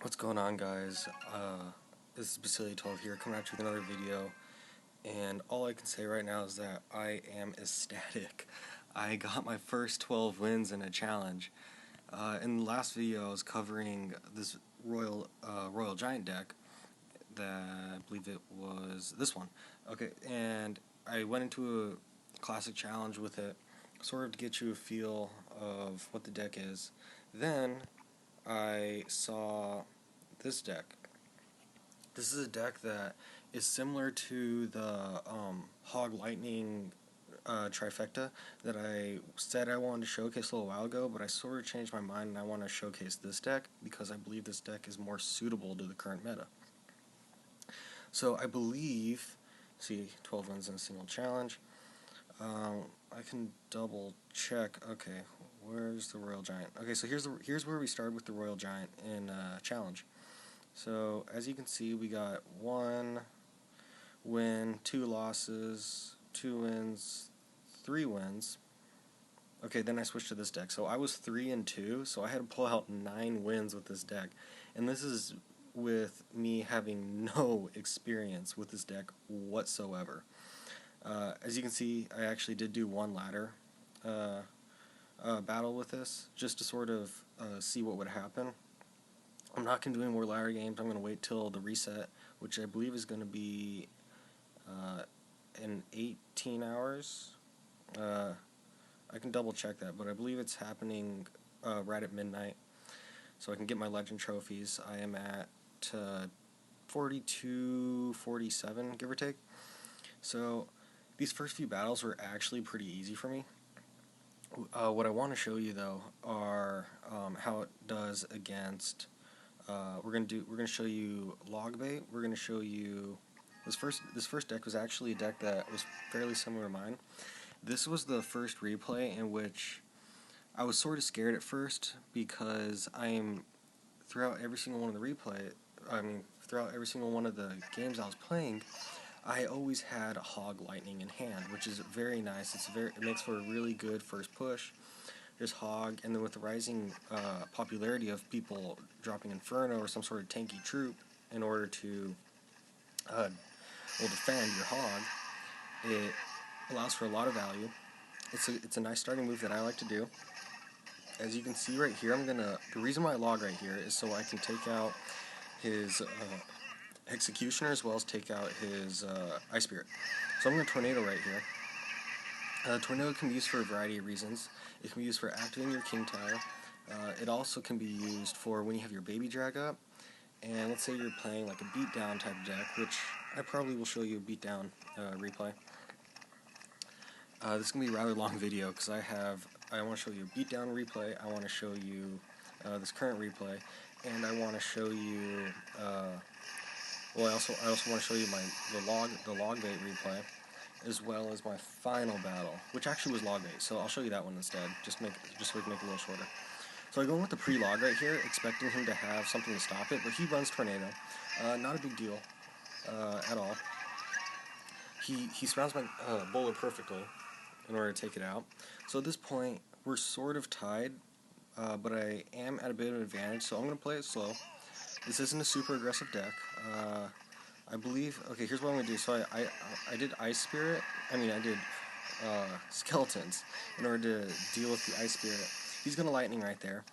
What's going on, guys? This is Basili12 here, coming at you with another video, and all I can say right now is that I am ecstatic. I got my first 12 wins in a challenge. In the last video, I was covering this Royal Giant deck that I believe it was this one. Okay, and I went into a classic challenge with it, sort of to get you a feel of what the deck is. Then I saw this deck. This is a deck that is similar to the Hog Lightning Trifecta that I said I wanted to showcase a little while ago, but I sort of changed my mind and I want to showcase this deck because I believe this deck is more suitable to the current meta. So I believe, see, 12 wins in a single challenge. I can double check. Okay, where's the Royal Giant? Okay, so here's where we started with the Royal Giant in challenge. So as you can see, we got 1 win, 2 losses, 2 wins, 3 wins. Okay, then I switched to this deck. So I was 3-2, so I had to pull out 9 wins with this deck. And this is with me having no experience with this deck whatsoever. As you can see, I actually did do 1 ladder battle with this, just to sort of see what would happen. I'm not going to do any more ladder games. I'm going to wait till the reset, which I believe is going to be in 18 hours. I can double check that, but I believe it's happening right at midnight, so I can get my legend trophies. I am at 42, 47, give or take. So these first few battles were actually pretty easy for me. What I want to show you though are how it does against. We're gonna show you log bait. We're gonna show you this first deck was actually a deck that was fairly similar to mine. This was the first replay in which I was sort of scared at first because throughout every single one of the throughout every single one of the games I was playing, I always had Hog Lightning in hand, which is very nice. It makes for a really good first push. There's Hog, and then with the rising popularity of people dropping Inferno or some sort of tanky troop in order to defend your Hog, it allows for a lot of value. It's a nice starting move that I like to do. As you can see right here, the reason why I log right here is so I can take out his Executioner as well as take out his Ice Spirit. So I'm going to Tornado right here. Tornado can be used for a variety of reasons. It can be used for activating your King Tower. It also can be used for when you have your Baby Drag up, and let's say you're playing like a beatdown type of deck, which I probably will show you a beatdown replay. This is going to be a rather long video because I want to show you a beatdown replay, I want to show you this current replay, and I want to show you, I also want to show you the log bait replay, as well as my final battle, which actually was log bait, so I'll show you that one instead, just so we can make it a little shorter. So I go with the pre-log right here, expecting him to have something to stop it, but he runs Tornado. Not a big deal at all. He surrounds my bowler perfectly in order to take it out. So at this point, we're sort of tied, but I am at a bit of an advantage, so I'm going to play it slow. This isn't a super aggressive deck. I believe, okay, here's what I'm going to do. So I did Ice Spirit, I did Skeletons in order to deal with the Ice Spirit. He's going to Lightning right there.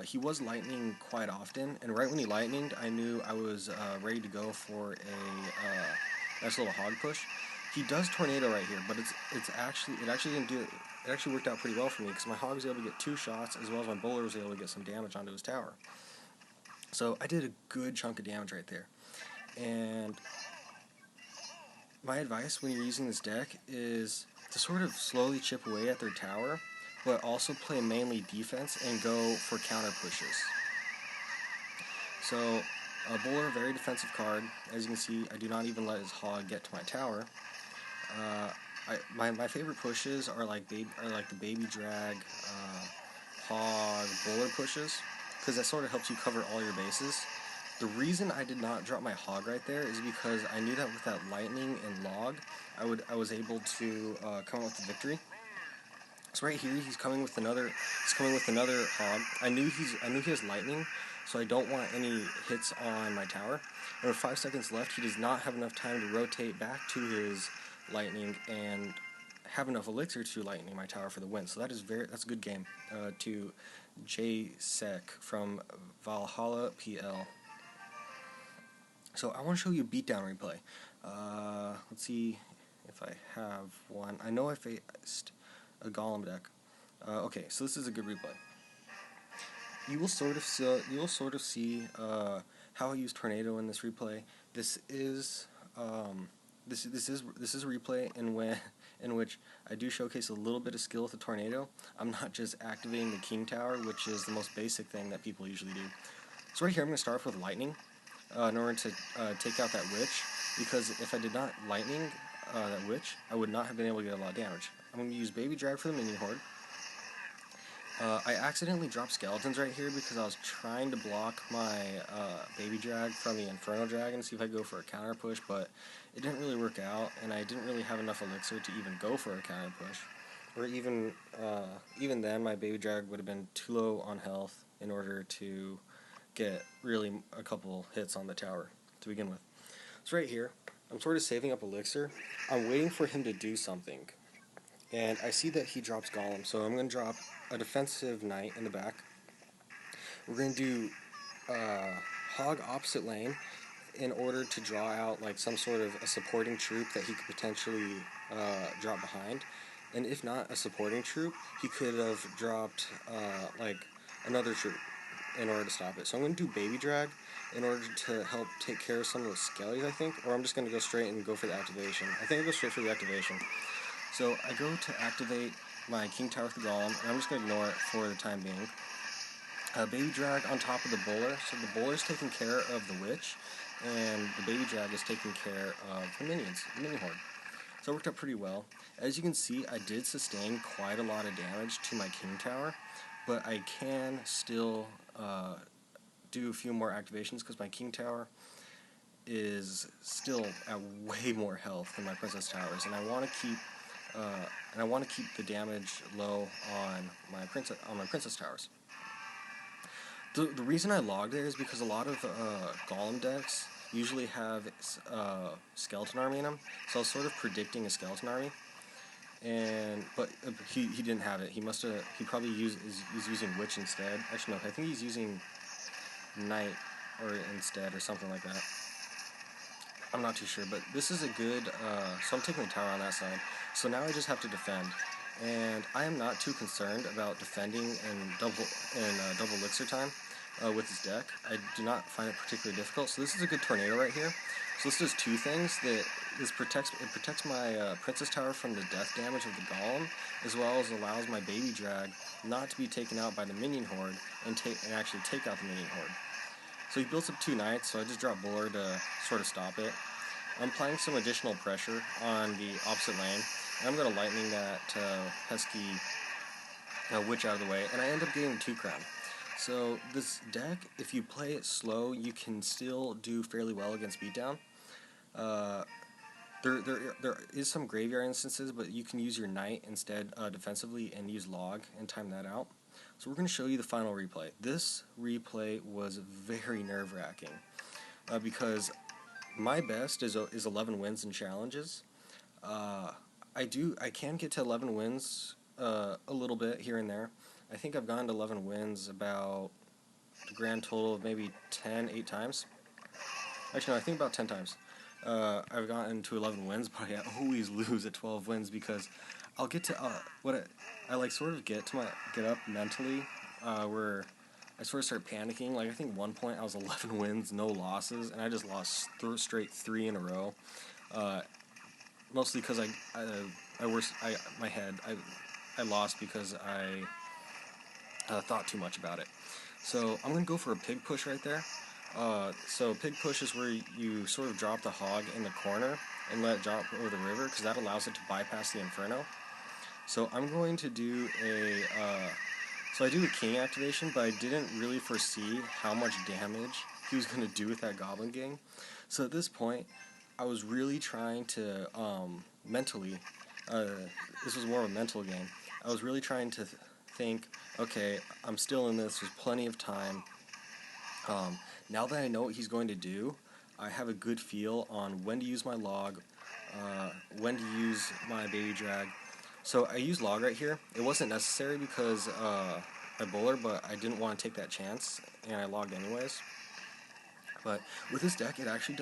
He was Lightning quite often, and right when he Lightninged, I knew I was ready to go for a nice little Hog push. He does Tornado right here, but it actually didn't do it. It actually worked out pretty well for me because my Hog was able to get 2 shots as well as my Bowler was able to get some damage onto his tower. So I did a good chunk of damage right there. And my advice when you're using this deck is to sort of slowly chip away at their tower, but also play mainly defense and go for counter pushes. So Bowler, very defensive card. As you can see, I do not even let his Hog get to my tower. My favorite pushes are like the Baby Drag, Hog, Bowler pushes, because that sort of helps you cover all your bases. The reason I did not drop my Hog right there is because I knew that with that Lightning and Log, I was able to come up with the victory. So right here, he's coming with another. He's coming with another hog. I knew he has lightning, so I don't want any hits on my tower. And with 5 seconds left, he does not have enough time to rotate back to his lightning and have enough elixir to lightning my tower for the win. So that's a good game to JSEC from Valhalla PL. So I want to show you a beatdown replay. Let's see if I have one. I know I faced a golem deck. Okay, so this is a good replay. You will sort of see how I use tornado in this replay. This is this is a replay in which I do showcase a little bit of skill with the tornado. I'm not just activating the king tower, which is the most basic thing that people usually do. So right here, I'm going to start off with lightning in order to take out that witch, because if I did not lightning that witch, I would not have been able to get a lot of damage. I'm going to use baby drag for the minion horde. I accidentally dropped skeletons right here because I was trying to block my baby drag from the inferno dragon, see if I go for a counter push, but it didn't really work out, and I didn't really have enough elixir to even go for a counter push. Or even then, my baby drag would have been too low on health in order to get really a couple hits on the tower to begin with. So right here, I'm sort of saving up elixir. I'm waiting for him to do something. And I see that he drops golem, so I'm going to drop a defensive knight in the back. We're going to do hog opposite lane in order to draw out like some sort of a supporting troop that he could potentially drop behind. And if not a supporting troop, he could have dropped like another troop in order to stop it. So I'm going to do baby drag in order to help take care of some of those skellies, I think. Or I'm just going to go straight and go for the activation. I think I'll go straight for the activation. So I go to activate my king tower with the golem, and I'm just going to ignore it for the time being. Baby drag on top of the bowler, so the bowler's taking care of the witch, and the baby drag is taking care of the minions, the minion horde. So it worked out pretty well. As you can see, I did sustain quite a lot of damage to my king tower, but I can still do a few more activations because my king tower is still at way more health than my princess towers, and I want to keep the damage low on my princess towers. The reason I logged there is because a lot of golem decks usually have skeleton army in them, so I was sort of predicting a skeleton army, but he didn't have it. He probably is using witch instead. Actually, no, I think he's using knight or instead or something like that. I'm not too sure, but this is a good. So I'm taking the tower on that side. So now I just have to defend, and I am not too concerned about defending in double elixir time with this deck. I do not find it particularly difficult. So this is a good tornado right here. So this does two things. It protects my princess tower from the death damage of the golem, as well as allows my baby drag not to be taken out by the minion horde and actually take out the minion horde. So he builds up 2 knights, so I just drop Buller to sort of stop it. I'm applying some additional pressure on the opposite lane, and I'm going to lightning that pesky witch out of the way, and I end up getting 2 crown. So this deck, if you play it slow, you can still do fairly well against beatdown. There is some graveyard instances, but you can use your knight instead defensively and use log and time that out. So we're going to show you the final replay. This replay was very nerve-wracking because my best is 11 wins in challenges. I can get to 11 wins a little bit here and there. I think I've gone to 11 wins about a grand total of maybe 8 times. Actually, no, I think about 10 times. I've gotten to 11 wins, but I always lose at 12 wins because I'll get to I sort of get up mentally where I sort of start panicking. Like I think one point I was 11 wins, no losses, and I just lost straight 3 in a row. Mostly because I lost because I thought too much about it. So I'm gonna go for a pig push right there. So pig push is where you sort of drop the hog in the corner and let it drop over the river because that allows it to bypass the inferno. So I'm going to do so I do a king activation, but I didn't really foresee how much damage he was going to do with that goblin gang. So at this point, I was really trying to mentally, this was more of a mental game, I was really trying to think, okay, I'm still in this, there's plenty of time. Now that I know what he's going to do, I have a good feel on when to use my log, when to use my baby drag. So I used log right here. It wasn't necessary because I bowler, but I didn't want to take that chance, and I logged anyways. But with this deck, it actually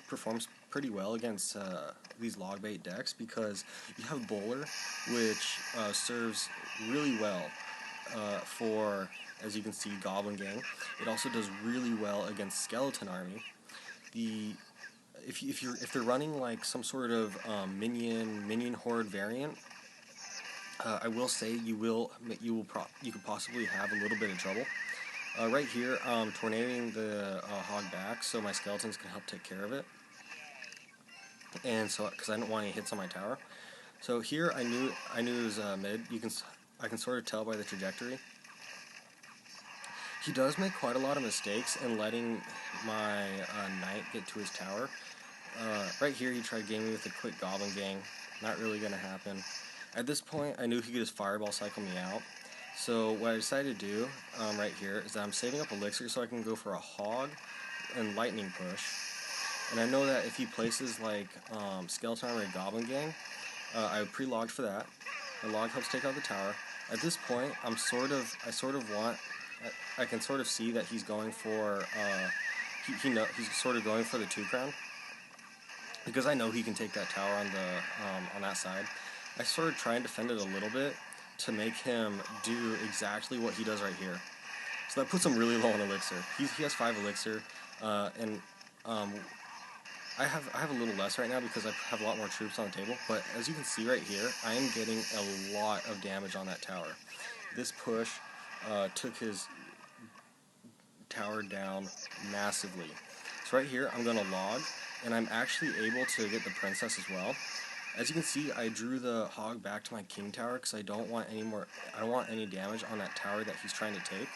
performs pretty well against these log bait decks because you have bowler, which serves really well for, as you can see, Goblin Gang. It also does really well against Skeleton Army. If they're running like some sort of minion horde variant, I will say you could possibly have a little bit of trouble. Right here, tornadoing the hog back so my skeletons can help take care of it, and so because I didn't want any hits on my tower. So here I knew it was mid. I can sort of tell by the trajectory. He does make quite a lot of mistakes in letting my knight get to his tower. Right here he tried gaming me with a quick Goblin Gang. Not really going to happen. At this point I knew he could just fireball cycle me out. So what I decided to do right here is that I'm saving up elixir so I can go for a hog and lightning push. And I know that if he places like Skeleton Army or Goblin Gang, I pre-logged for that. The log helps take out the tower. At this point, I can sort of see that he's going for he's sort of going for the 2-crown because I know he can take that tower on that side. I sort of try and defend it a little bit to make him do exactly what he does right here. So that puts him really low on elixir. He has 5 elixir, and I have a little less right now because I have a lot more troops on the table. But as you can see right here, I am getting a lot of damage on that tower. This push took his tower down massively. So right here, I'm going to log, and I'm actually able to get the princess as well. As you can see, I drew the hog back to my king tower because I don't want any damage on that tower that he's trying to take.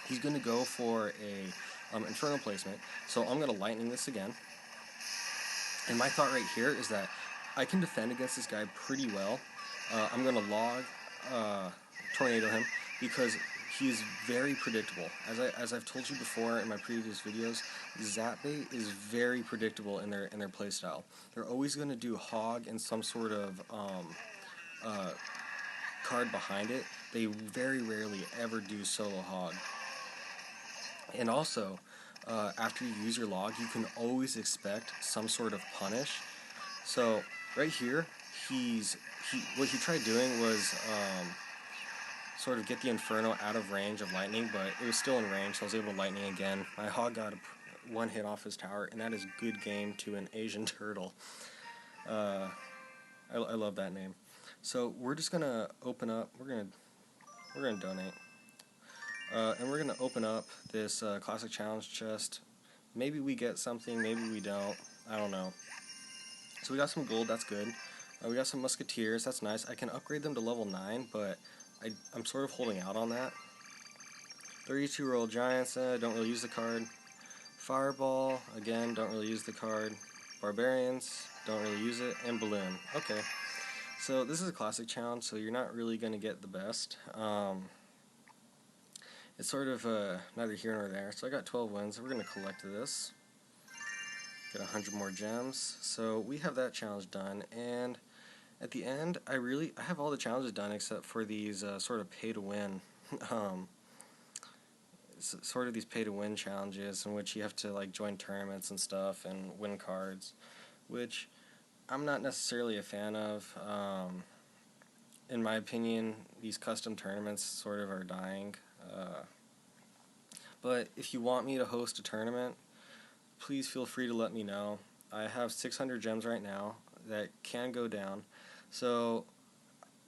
He's going to go for a inferno placement, so I'm going to lightning this again. And my thought right here is that I can defend against this guy pretty well. I'm going to log tornado him because he's very predictable. As I've told you before in my previous videos, Zapbait is very predictable in their playstyle. They're always going to do hog and some sort of card behind it. They very rarely ever do solo hog. And also, after you use your log, you can always expect some sort of punish. So right here, what he tried doing was sort of get the Inferno out of range of lightning, but it was still in range, so I was able to lightning again. My hog got one hit off his tower, and that is good game to an Asian turtle. I love that name. So we're just gonna open up. We're gonna donate. And we're going to open up this Classic Challenge chest. Maybe we get something, maybe we don't. I don't know. So we got some gold, that's good. We got some Musketeers, that's nice. I can upgrade them to level 9, but I'm sort of holding out on that. 32 Royal Giants, don't really use the card. Fireball, again, don't really use the card. Barbarians, don't really use it. And Balloon, okay. So this is a Classic Challenge, so you're not really going to get the best. It's sort of neither here nor there. So I got 12 wins. We're going to collect this. Get 100 more gems. So we have that challenge done. And at the end, I have all the challenges done except for these sort of pay-to-win. Sort of these pay-to-win challenges in which you have to like join tournaments and stuff and win cards, which I'm not necessarily a fan of. In my opinion, these custom tournaments sort of are dying. But if you want me to host a tournament, please feel free to let me know. I have 600 gems right now that can go down, so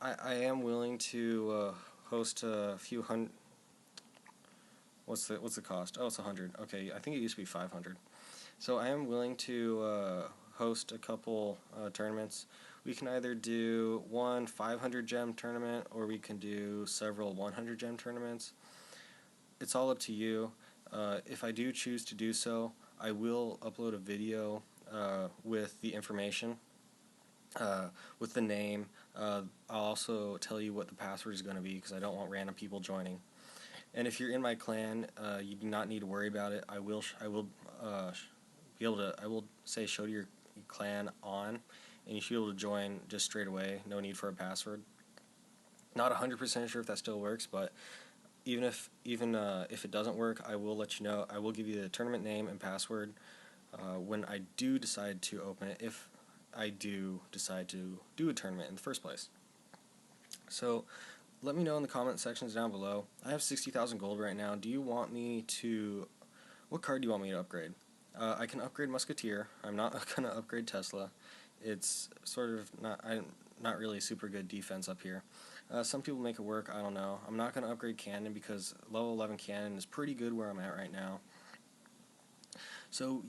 I am willing to host a few hundred. What's the cost? Oh, it's 100. Okay, I think it used to be 500. So I am willing to host a couple tournaments. We can either do one 500 gem tournament, or we can do several 100 gem tournaments. It's all up to you. If I do choose to do so, I will upload a video with the information. with the name. I'll also tell you what the password is going to be because I don't want random people joining. And if you're in my clan, you do not need to worry about it. I will be able to. I will say show to your clan on, and you should be able to join just straight away. No need for a password. Not 100% sure if that still works, but even if it doesn't work, I will let you know. I will give you the tournament name and password when I do decide to open it. If I do decide to do a tournament in the first place. So let me know in the comment sections down below. I have 60,000 gold right now. Do you want me to... What card do you want me to upgrade? I can upgrade Musketeer. I'm not going to upgrade Tesla. It's sort of not really super good defense up here. Some people make it work. I don't know. I'm not going to upgrade Cannon because level 11 Cannon is pretty good where I'm at right now. So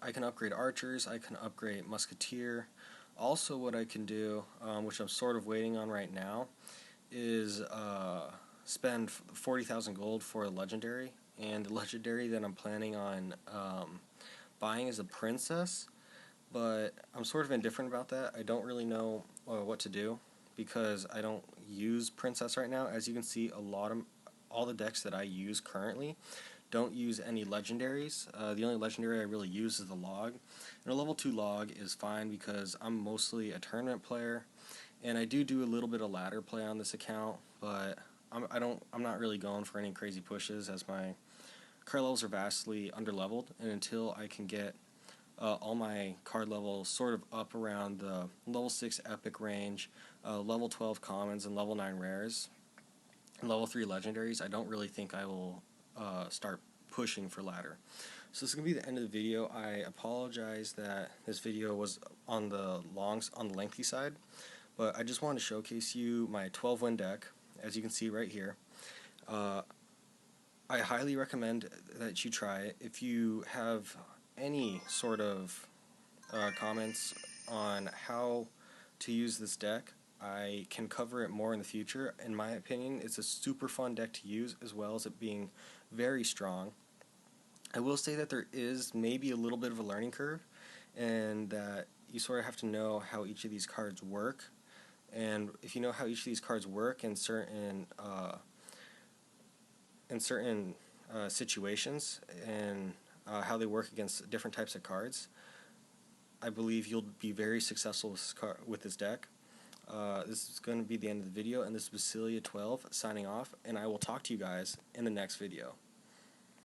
I can upgrade Archers. I can upgrade Musketeer. Also, what I can do, which I'm sort of waiting on right now, is spend 40,000 gold for a legendary, and the legendary that I'm planning on buying is a princess, but I'm sort of indifferent about that. I don't really know what to do because I don't use princess right now. As you can see, all the decks that I use currently don't use any legendaries. The only legendary I really use is the log, and a level 2 log is fine because I'm mostly a tournament player. And I do a little bit of ladder play on this account, but I'm not really going for any crazy pushes as my card levels are vastly underleveled, and until I can get all my card levels sort of up around the level 6 epic range, level 12 commons, and level 9 rares, and level 3 legendaries, I don't really think I will start pushing for ladder. So this is going to be the end of the video. I apologize that this video was on the lengthy side. But I just wanted to showcase you my 12-win deck, as you can see right here. I highly recommend that you try it. If you have any sort of comments on how to use this deck, I can cover it more in the future. In my opinion, it's a super fun deck to use, as well as it being very strong. I will say that there is maybe a little bit of a learning curve, and that you sort of have to know how each of these cards work. And if you know how each of these cards work in certain situations and how they work against different types of cards, I believe you'll be very successful with this deck. This is going to be the end of the video, and this is Basilia12 signing off, and I will talk to you guys in the next video.